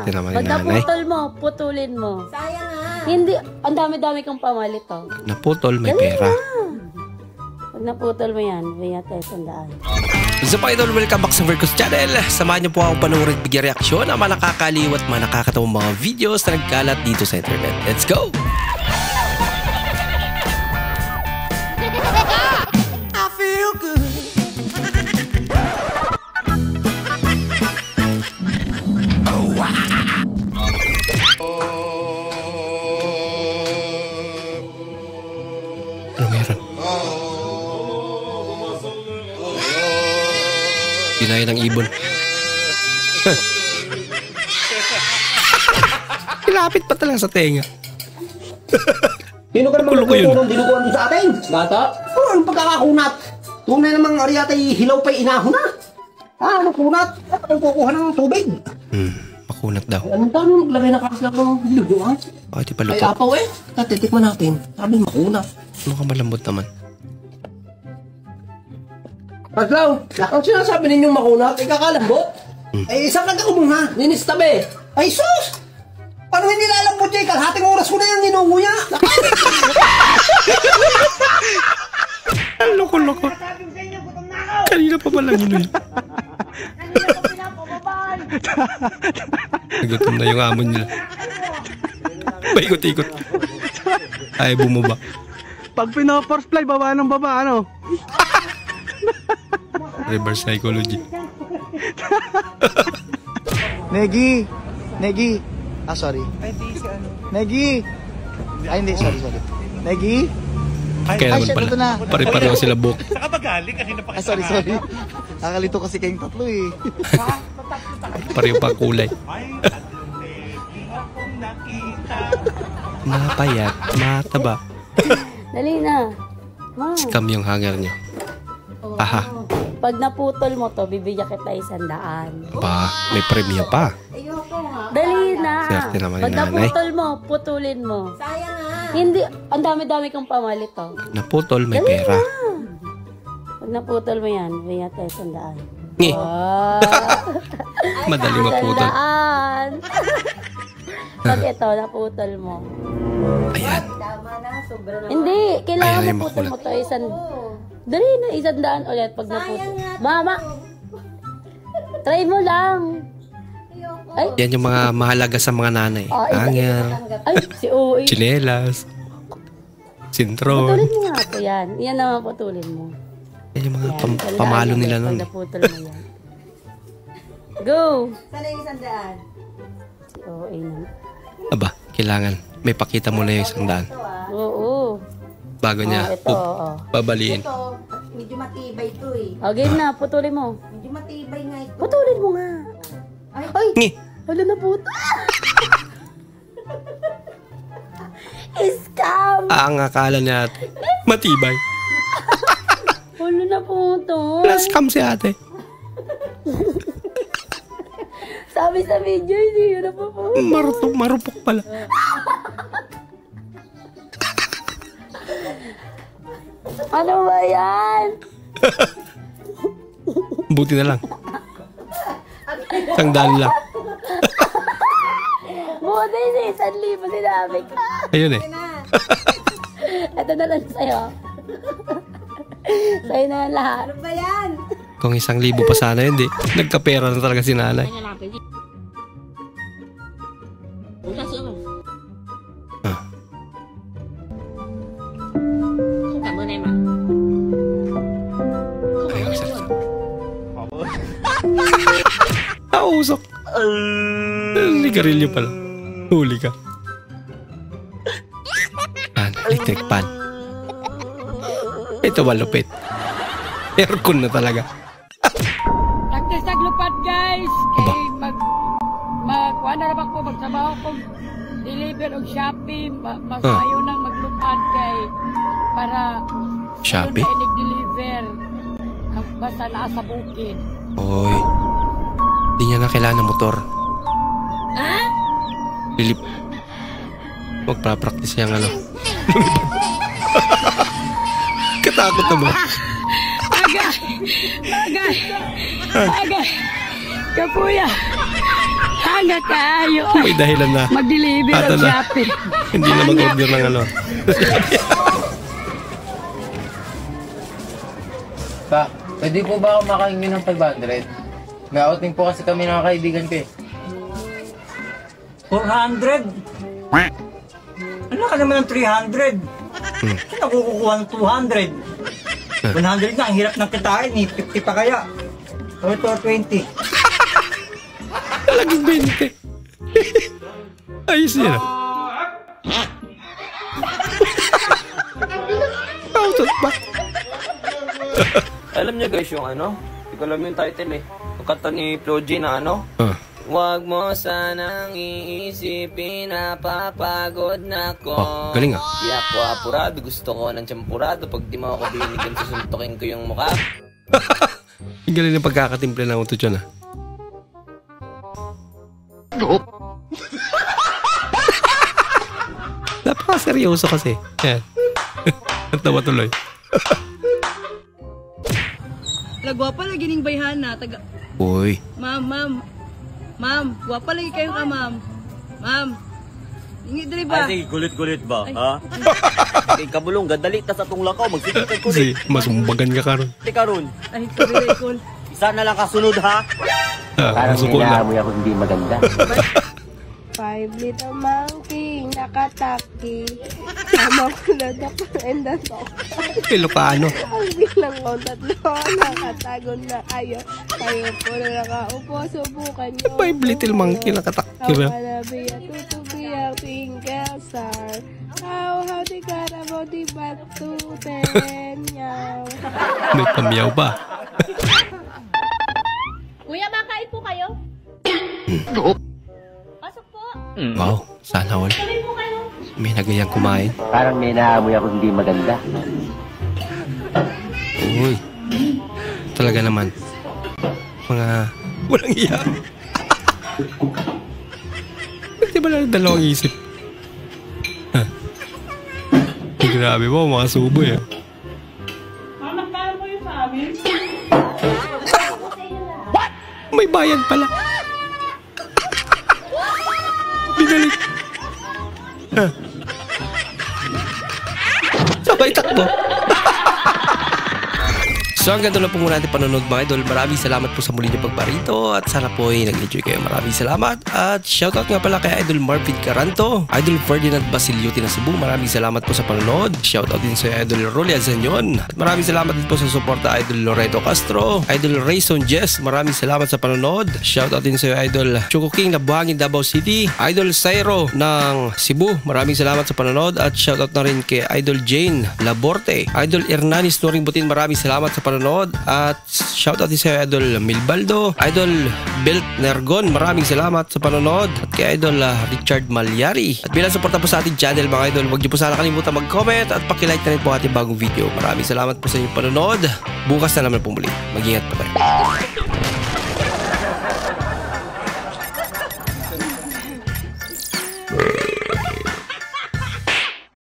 Swerte naman Pag ni nanay. naputol mo, putulin mo. Sayang nga. Hindi, ang dami-dami kang pamalit to. Naputol, may pera. Pag naputol mo yan, bigyan tayo 100. So mga idol, welcome back sa Vercos Channel. Samahan niyo po akong panoorin at bigyan reaksyon ang mga nakakaliw at mga nakakatawang mga videos na nagkalat dito sa internet. Let's go! I feel good. Oh, wow. Ano meron? Kinaya ng ibon. Ilapit pa talaga sa tenga. Sino ka naman Kulo ko yun. nagtutulong dinuguan sa atin? Bata? Oo, anong pagkakakunat? Tunay namang ariyatay hilaw pa'y inahon na. Anong kunat? Anong kukuha ng tubig? Makunat daw. Anong tanong naglagay na kakas ng dinuguan? Bakit di pa Ay lupot? apaw eh. Titikman natin. Sabi makunat. Ano ka malambot naman? Paglaw, ang sinasabi ninyong makunat, ay kakalambot. Ay isang nagkakumunga, ninistabi. Ay sus! Paano hindi lalambot niya? Kalhating oras ko na yung ninunguya. Ang loko-loko. Kanina pa pala yun. Nagutom na yung amon nila. Paikot-ikot. Ay, bumaba. Pag pina-force fly, baba ng baba, ano? Reverse psychology. Negi! Negi! Ah, sorry. Negi! Ay, hindi, sorry. Negi! Kaya naman shit, ito na. pala. Pare-pareho sila buhok. Ah, sorry. Nakalito kasi kayong tatlo eh. Pareho pa kulay. Mapayat, mataba. Dali na. Ma. Scam yung hanger nyo. Aha. Pag naputol mo to, bibigyan kita 100. Ba, may premyo pa. Ayoko nga. Dali na. Swerte naman ni Pag nanay. naputol mo, putulin mo. Sayang nga. Hindi, ang dami-dami kang pamalit to. Naputol, may Dali pera. na. Pag naputol mo yan, bigyan tayo 100. Ngi. Ah, Madali maputol. 100. Pag ito, naputol mo. Ayan. Tama na. Sobra na. Hindi, kailangan Ay, maputol mo makulat. to. Dali na, 100 ulit pag naputol. Mama, try mo lang. Ayoko. Ay, Yan yung mga mahalaga sa mga nanay. Hanger, ay, si Uy. chinelas, sintron. Putulin mo nga po yan. Yan naman putulin mo. Yan yung mga Yan, tandaan pamalo mo, nila pag nun. naputol mo yan. Go! Sana yung 100. Si Uy na. Aba, kailangan. May pakita mo na yung 100. Oo. Bago niya Ito, oo. babaliin. Ito, medyo matibay ito eh. O, game na. Putulin mo. Medyo matibay nga ito. Putulin mo nga. Ay, Ay! Ngi. Wala na puto. Scam! Ang akala niya ate, matibay. Wala na puto. Plus scam si ate. Sabi sa video, hindi yun na po. Marupok pala. Ano ba yan? Buti na lang. Tangdaan lang. Buti si 1,000 sinabi ka. Ayun eh. Ito na lang sa'yo. Sa'yo na lang lahat. ano ba yan? Kung 1,000 pa sana yun, di. Nagkapera na talaga si nanay. Ah. Ayaw, sakit. Nausok. Ligarilyo pala. Huli ka. Yan, electric pan. Ito malupit. Aircon na talaga. Practice naglupad guys. Aba. Kay magkuha na naman ko magsabaho ko deliver og Shopee. Masayo nang maglupad kay para Shopee? yun na i-deliver. Basta naa sa bukid. Oy. Di niya na kailangan ng motor. Ha? Lilip. Magpa-practice niyang ano. Katakot naman. Agay! Agay! Kapuya! Hanga kayo. May dahilan na. Mag-deliver Ato ang na. Shopee. Hindi na mag-order ng ano. Pa, pwede po ba ako makahingi ng 500? May outing po kasi kami ng kaibigan ko eh. 400? Ano ka naman ng 300? Saan ako kukuha ng 200? 100 na, ang hirap ng kitain eh. 50 pa kaya. O ito, 20. Talagang 20. Ayos yun. Pautot ba? Alam niyo guys yung ano? Hindi ko alam yung title eh. Yung kanta ni Flo G na ano? Huwag mo sanang iisipin na papagod na ko. Galing ah. Di ako apurado, gusto ko ng tsampurado. Pag di mo ako binigyan, susuntukin ko yung mukha. Ang galing ng pagkakatimple ng utot yun ah. Napaka-seryoso kasi. Yan. Natawa tuloy. Gwapa lagi ning bayhana taga. Uy. Ma'am, gwapa lagi kayo ka, ma'am. Ma'am. Ingi diri ba? Ay, gulit-gulit ba? Ha? Kay kabulong, gadali ta sa tong lakaw, magsitikad ko Kasi masumbagan ka karon. karon. Ay, sabi ko. Isa na lang kasunod ha. Parang Inaamoy ako hindi maganda. 5 little monkey nakataki. Sama ko na ako and the talk. Ilocano. Ang bilang ko tatlo, nakatagon na kayo. Kayo po na nakaupo, subukan nyo. 5 little monkey nakatakip ba? Panabiya, tutubiya, twinkle star. How di karabo, di batuten, yaw. May pamyaw ba? Kuya, makain po kayo? Pasok po. Wow, sana all. Kami po kayo. May nagayang kumain. Parang may naamoy ako hindi maganda. Uy. Talaga naman. Mga walang iya. Pwede ba lang dalawang isip? Grabe mo, mga suboy ah. Magkano po yung sa amin? May bayad pala. Binalik. Sabay takbo. So hanggang doon lang po muna natin panonood mga idol. Maraming salamat po sa muli niyo pagparito at sana po ay nag-enjoy kayo. Maraming salamat at shoutout nga pala kay Idol Marvin Caranto, Idol Ferdinand Basilyuti na Cebu. Maraming salamat po sa panonood. Shoutout din sa Idol Rolly Azanyon. At maraming salamat din po sa suporta Idol Loreto Castro, Idol Rayson Jess. Maraming salamat sa panonood. Shoutout din sa Idol Choco King na Buhangin Davao City, Idol Sairo ng Cebu. Maraming salamat sa panonood at shoutout na rin kay Idol Jane Laborte, Idol Hernanis Noring Butin. Maraming salamat sa panonood at shoutout din sa Idol Milbaldo, Idol Belt Nergon. Maraming salamat sa panonood at kay Idol Richard Malyari. At bilang suporta po sa ating channel mga idol, huwag niyo po sana kalimutan mag-comment at pakilike na rin po ating bagong video. Maraming salamat po sa inyong panonood. Bukas na naman po muli. Mag-ingat po tayo.